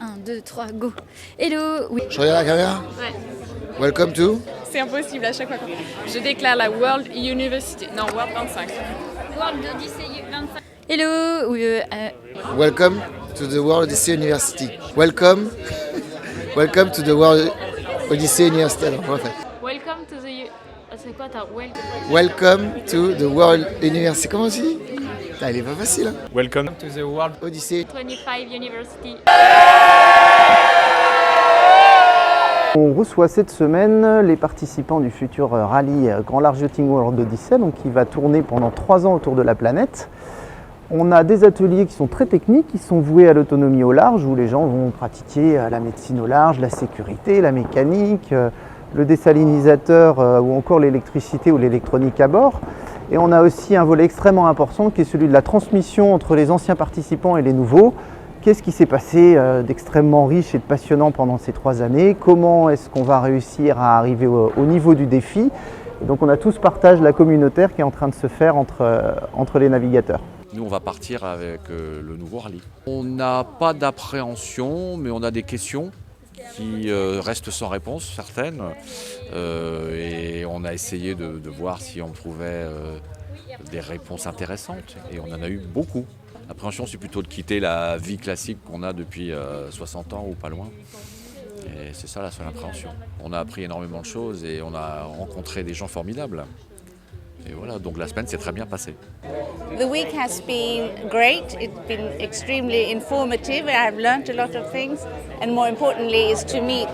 1, 2, 3, go. Hello, oui. Je regarde la caméra. Ouais. Welcome to. C'est impossible à chaque fois. Je déclare la World University. Non, World 25. World Odyssey 25. Hello, oui, Welcome to the World Odyssey University. Welcome. Welcome to the World Odyssey University. Alors, on va faire. Welcome to the... C'est quoi ta welcome? Welcome to the World University. Comment on dit? Putain, il est pas facile. Hein. Welcome to the World Odyssey. 25 University. On reçoit cette semaine les participants du futur rallye Grand Large Yachting World Odyssey, donc qui va tourner pendant 3 ans autour de la planète. On a des ateliers qui sont très techniques, qui sont voués à l'autonomie au large, où les gens vont pratiquer la médecine au large, la sécurité, la mécanique, le désalinisateur ou encore l'électricité ou l'électronique à bord. Et on a aussi un volet extrêmement important qui est celui de la transmission entre les anciens participants et les nouveaux. Qu'est-ce qui s'est passé d'extrêmement riche et de passionnant pendant ces 3 années? Comment est-ce qu'on va réussir à arriver au niveau du défi? Et donc on a tout ce partage là, communautaire qui est en train de se faire entre les navigateurs. Nous, on va partir avec le nouveau rallye. On n'a pas d'appréhension, mais on a des questions qui restent sans réponse, certaines. Et on a essayé de voir si on trouvait des réponses intéressantes. Et on en a eu beaucoup. L'appréhension, c'est plutôt de quitter la vie classique qu'on a depuis 60 ans ou pas loin. Et c'est ça la seule appréhension. On a appris énormément de choses et on a rencontré des gens formidables. Et voilà, donc la semaine s'est très bien passée. The week has been great. It's been extremely informative. I've learned a lot of things. And more importantly is to meet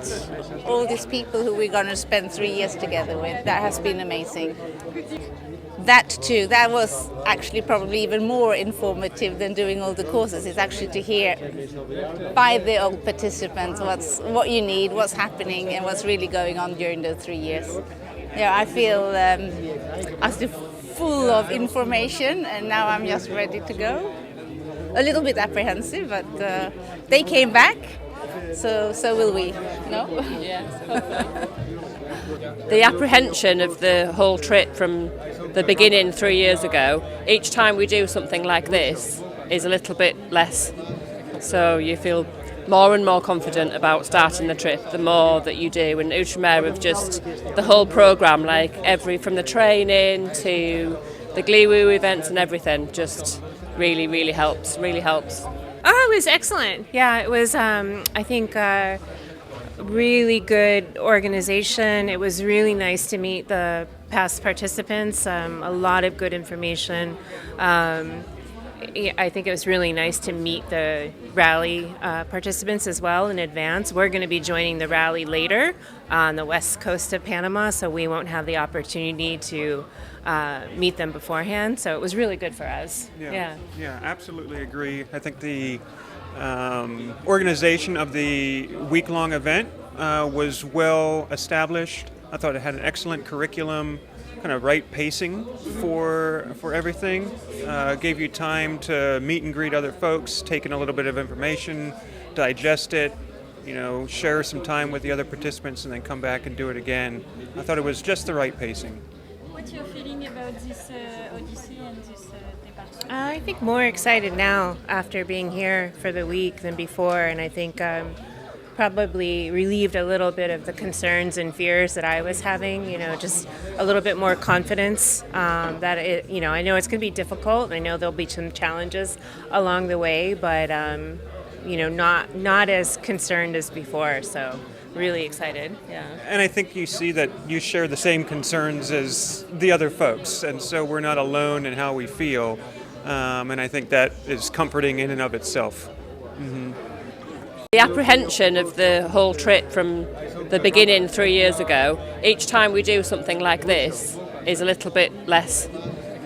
all these people who we're going to spend 3 years together with. That has been amazing. That too, that was actually probably even more informative than doing all the courses. It's actually to hear by the old participants what you need, what's happening and what's really going on during those 3 years. Yeah, I feel full of information and now I'm just ready to go. A little bit apprehensive, but they came back, so will we, no? Yes. The apprehension of the whole trip from the beginning 3 years ago, each time we do something like this is a little bit less. So you feel more and more confident about starting the trip the more that you do. And Outremer have just the whole programme, like from the training to the Gliwu events and everything, just really helps. Oh, it was excellent. Yeah, it was, I think, really good organization. It was really nice to meet the past participants, a lot of good information. I think it was really nice to meet the rally participants as well in advance. We're going to be joining the rally later on the west coast of Panama, so we won't have the opportunity to meet them beforehand. So it was really good for us. Yeah, absolutely agree. I think the organization of the week-long event was well established. I thought it had an excellent curriculum, kind of right pacing for everything. Gave you time to meet and greet other folks, take in a little bit of information, digest it, share some time with the other participants and then come back and do it again. I thought it was just the right pacing. What's your feeling about this Odyssey and this departure? I think more excited now after being here for the week than before, and I think probably relieved a little bit of the concerns and fears that I was having, just a little bit more confidence that I know it's going to be difficult. I know there'll be some challenges along the way, but not as concerned as before. So really excited. Yeah. And I think you see that you share the same concerns as the other folks, and so we're not alone in how we feel. And I think that is comforting in and of itself. Mm-hmm. The apprehension of the whole trip from the beginning 3 years ago, each time we do something like this is a little bit less.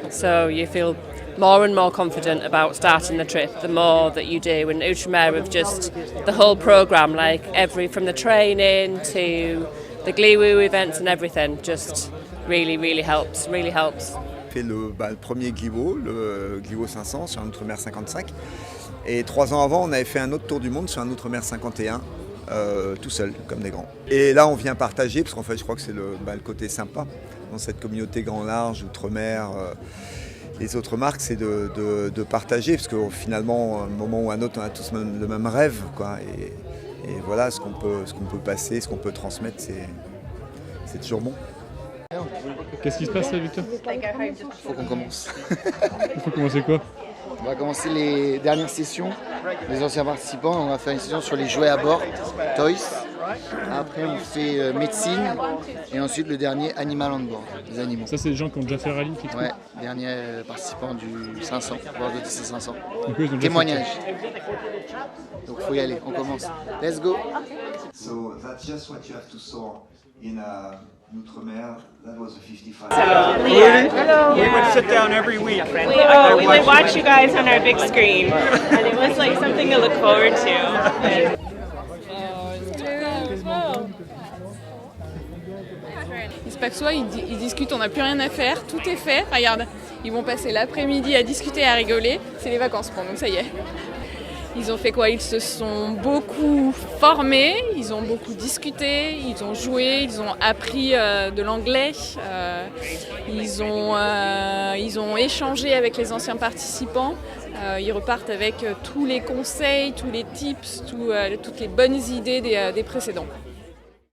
So you feel more and more confident about starting the trip the more that you do. And Outremer have just the whole programme, like from the training to the Gliwu events and everything, just really helps. Fait le premier Gliwo, le Gliwo 500 sur un Outremer 55. Et 3 ans avant, on avait fait un autre tour du monde sur un Outremer 51, tout seul, comme des grands. Et là, on vient partager, parce qu'en fait, je crois que c'est le côté sympa dans cette communauté grand large, Outremer. les autres marques, c'est de partager, parce que finalement, à un moment ou à un autre, on a tous le même rêve, quoi. Et voilà, ce qu'on peut passer, ce qu'on peut transmettre, c'est toujours bon. Qu'est-ce qui se passe là, Victor? Il faut qu'on commence. Il faut commencer quoi? On va commencer les dernières sessions. Les anciens participants, on va faire une session sur les jouets à bord, Toys. Après, on fait médecine. Et ensuite, le dernier, Animal on board, les animaux. Ça, c'est les gens qui ont déjà fait rallye qui Ouais, dernier participant du 500, World Odyssey 500. Donc, eux, ils ont déjà Témoignage. Donc, il faut y aller, on commence. Let's go! So that's just what you have to store in Outremer. That was a 55. Hello. We would sit down every week. We would watch you guys on our big screen, and it was like something to look forward to. Ils se paxoient, ils discutent, on n'a plus rien à faire, tout est fait. Regarde, ils vont passer l'après-midi à discuter et à rigoler. C'est les vacances pour nous, ça y est. Ils ont fait quoi? Ils se sont beaucoup formés, ils ont beaucoup discuté, ils ont joué, ils ont appris de l'anglais, ils ont échangé avec les anciens participants. Ils repartent avec tous les conseils, tous les tips, toutes les bonnes idées des précédents.